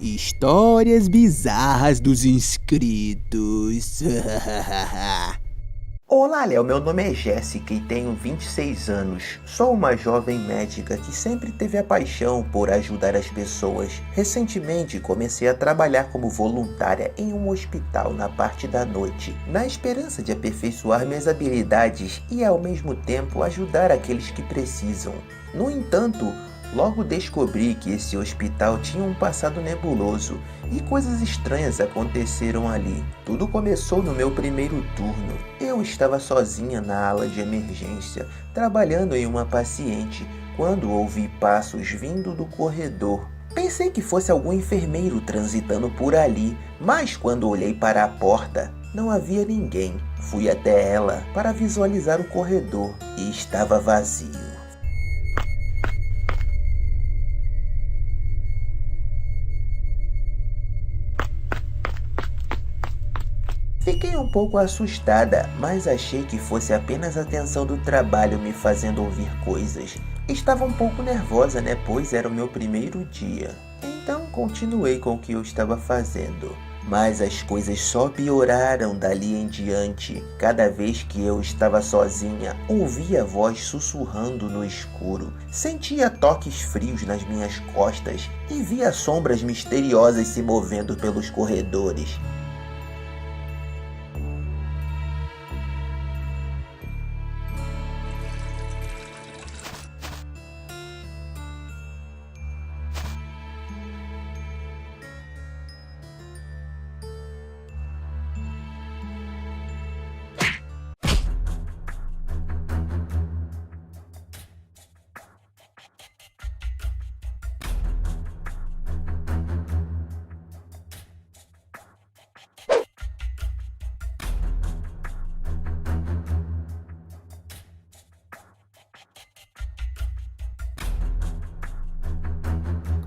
Histórias bizarras dos inscritos. Olá, Léo. Meu nome é Jéssica e tenho 26 anos. Sou uma jovem médica que sempre teve a paixão por ajudar as pessoas. Recentemente comecei a trabalhar como voluntária em um hospital na parte da noite, na esperança de aperfeiçoar minhas habilidades e ao mesmo tempo ajudar aqueles que precisam. No entanto, logo descobri que esse hospital tinha um passado nebuloso e coisas estranhas aconteceram ali. Tudo começou no meu primeiro turno. Eu estava sozinha na ala de emergência, trabalhando em uma paciente, quando ouvi passos vindo do corredor. Pensei que fosse algum enfermeiro transitando por ali, mas quando olhei para a porta, não havia ninguém. Fui até ela para visualizar o corredor e estava vazio. Fiquei um pouco assustada, mas achei que fosse apenas a tensão do trabalho me fazendo ouvir coisas. Estava um pouco nervosa, pois era o meu primeiro dia. Então continuei com o que eu estava fazendo. Mas as coisas só pioraram dali em diante. Cada vez que eu estava sozinha, ouvia a voz sussurrando no escuro. Sentia toques frios nas minhas costas e via sombras misteriosas se movendo pelos corredores.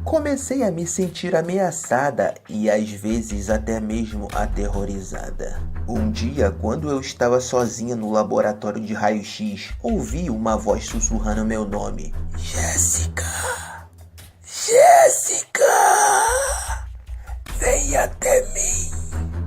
Comecei a me sentir ameaçada e às vezes até mesmo aterrorizada. Um dia, quando eu estava sozinha no laboratório de raio-x, ouvi uma voz sussurrando meu nome. Jéssica! Jéssica! Vem até mim!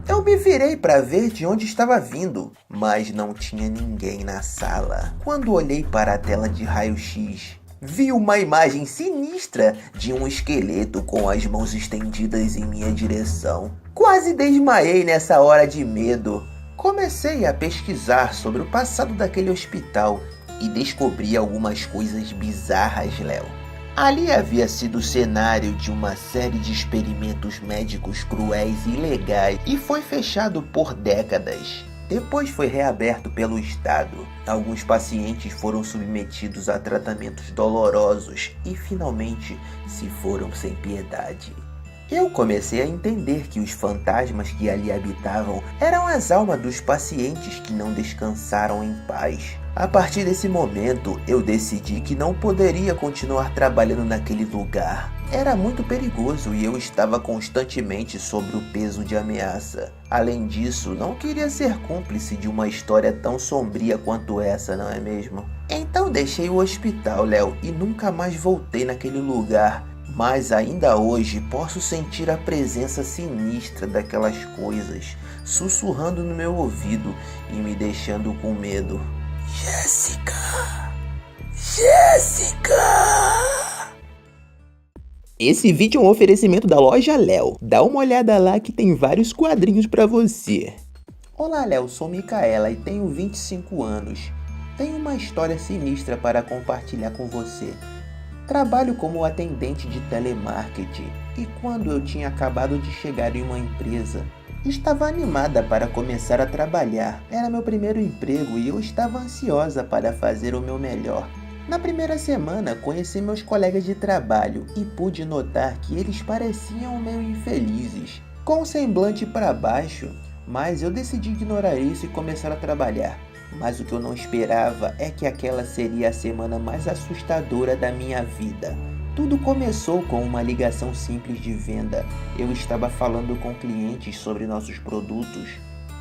Eu me virei para ver de onde estava vindo, mas não tinha ninguém na sala. Quando olhei para a tela de raio-x, vi uma imagem sinistra de um esqueleto com as mãos estendidas em minha direção. Quase desmaiei nessa hora de medo. Comecei a pesquisar sobre o passado daquele hospital e descobri algumas coisas bizarras, Léo. Ali havia sido o cenário de uma série de experimentos médicos cruéis e ilegais e foi fechado por décadas. Depois foi reaberto pelo Estado. Alguns pacientes foram submetidos a tratamentos dolorosos e finalmente se foram sem piedade. Eu comecei a entender que os fantasmas que ali habitavam eram as almas dos pacientes que não descansaram em paz. A partir desse momento, eu decidi que não poderia continuar trabalhando naquele lugar. Era muito perigoso e eu estava constantemente sob o peso de ameaça. Além disso, não queria ser cúmplice de uma história tão sombria quanto essa, não é mesmo? Então deixei o hospital, Léo, e nunca mais voltei naquele lugar. Mas ainda hoje posso sentir a presença sinistra daquelas coisas sussurrando no meu ouvido e me deixando com medo. Jéssica! Jéssica! Esse vídeo é um oferecimento da loja Léo. Dá uma olhada lá que tem vários quadrinhos pra você. Olá, Léo. Sou Micaela e tenho 25 anos. Tenho uma história sinistra para compartilhar com você. Trabalho como atendente de telemarketing e quando eu tinha acabado de chegar em uma empresa, estava animada para começar a trabalhar. Era meu primeiro emprego e eu estava ansiosa para fazer o meu melhor. Na primeira semana, conheci meus colegas de trabalho e pude notar que eles pareciam meio infelizes, com o semblante para baixo, mas eu decidi ignorar isso e começar a trabalhar. Mas o que eu não esperava é que aquela seria a semana mais assustadora da minha vida. Tudo começou com uma ligação simples de venda. Eu estava falando com clientes sobre nossos produtos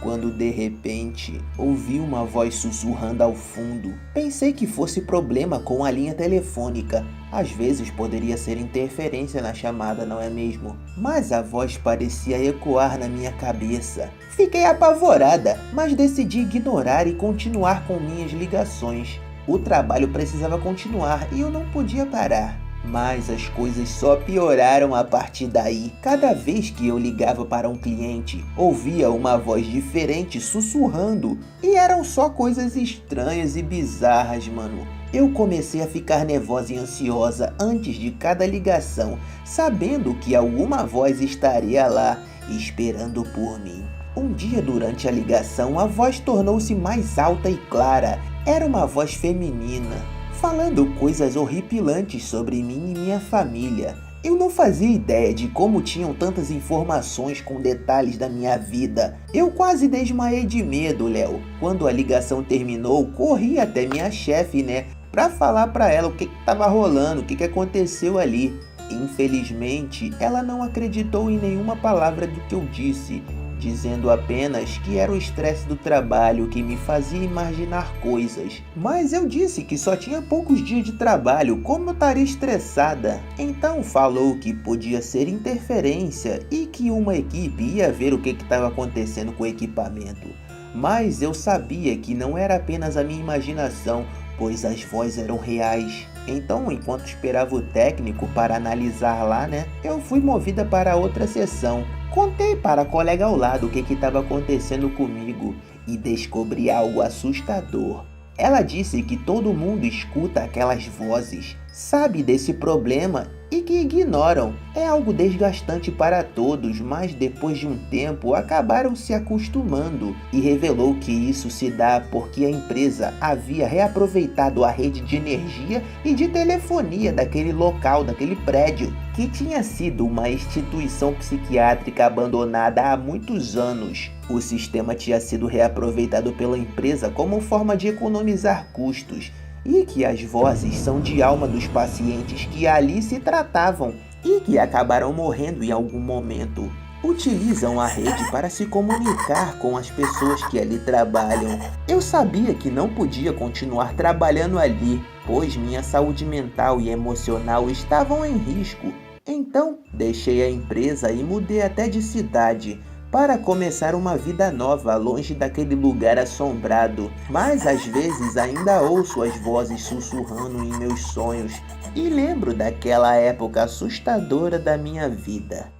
quando de repente ouvi uma voz sussurrando ao fundo. Pensei que fosse problema com a linha telefônica. Às vezes poderia ser interferência na chamada, não é mesmo? Mas a voz parecia ecoar na minha cabeça. Fiquei apavorada, mas decidi ignorar e continuar com minhas ligações. O trabalho precisava continuar e eu não podia parar. Mas as coisas só pioraram a partir daí. Cada vez que eu ligava para um cliente, ouvia uma voz diferente sussurrando. E eram só coisas estranhas e bizarras, mano. Eu comecei a ficar nervosa e ansiosa antes de cada ligação, sabendo que alguma voz estaria lá, esperando por mim. Um dia durante a ligação, a voz tornou-se mais alta e clara. Era uma voz feminina, falando coisas horripilantes sobre mim e minha família. Eu não fazia ideia de como tinham tantas informações com detalhes da minha vida. Eu quase desmaiei de medo, Léo. Quando a ligação terminou, corri até minha chefe, pra falar pra ela o que tava rolando, o que aconteceu ali. Infelizmente, ela não acreditou em nenhuma palavra do que eu disse, dizendo apenas que era o estresse do trabalho que me fazia imaginar coisas. Mas eu disse que só tinha poucos dias de trabalho, como eu estaria estressada? Então falou que podia ser interferência e que uma equipe ia ver o que estava acontecendo com o equipamento. Mas eu sabia que não era apenas a minha imaginação, pois as vozes eram reais. Então, enquanto esperava o técnico para analisar lá, eu fui movida para outra sessão. Contei para a colega ao lado o que estava acontecendo comigo e descobri algo assustador. Ela disse que todo mundo escuta aquelas vozes, sabe desse problema e que ignoram. É algo desgastante para todos, mas depois de um tempo acabaram se acostumando, e revelou que isso se dá porque a empresa havia reaproveitado a rede de energia e de telefonia daquele local, daquele prédio, que tinha sido uma instituição psiquiátrica abandonada há muitos anos. O sistema tinha sido reaproveitado pela empresa como forma de economizar custos, e que as vozes são de alma dos pacientes que ali se tratavam e que acabaram morrendo em algum momento. Utilizam a rede para se comunicar com as pessoas que ali trabalham. Eu sabia que não podia continuar trabalhando ali, pois minha saúde mental e emocional estavam em risco. Então, deixei a empresa e mudei até de cidade, para começar uma vida nova longe daquele lugar assombrado. Mas às vezes ainda ouço as vozes sussurrando em meus sonhos e lembro daquela época assustadora da minha vida.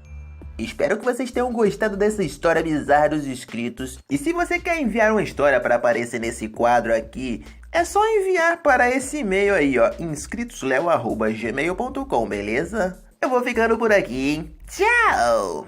Espero que vocês tenham gostado dessa história bizarra dos inscritos. E se você quer enviar uma história para aparecer nesse quadro aqui, é só enviar para esse e-mail aí, inscritosleo@gmail.com, beleza? Eu vou ficando por aqui, hein? Tchau!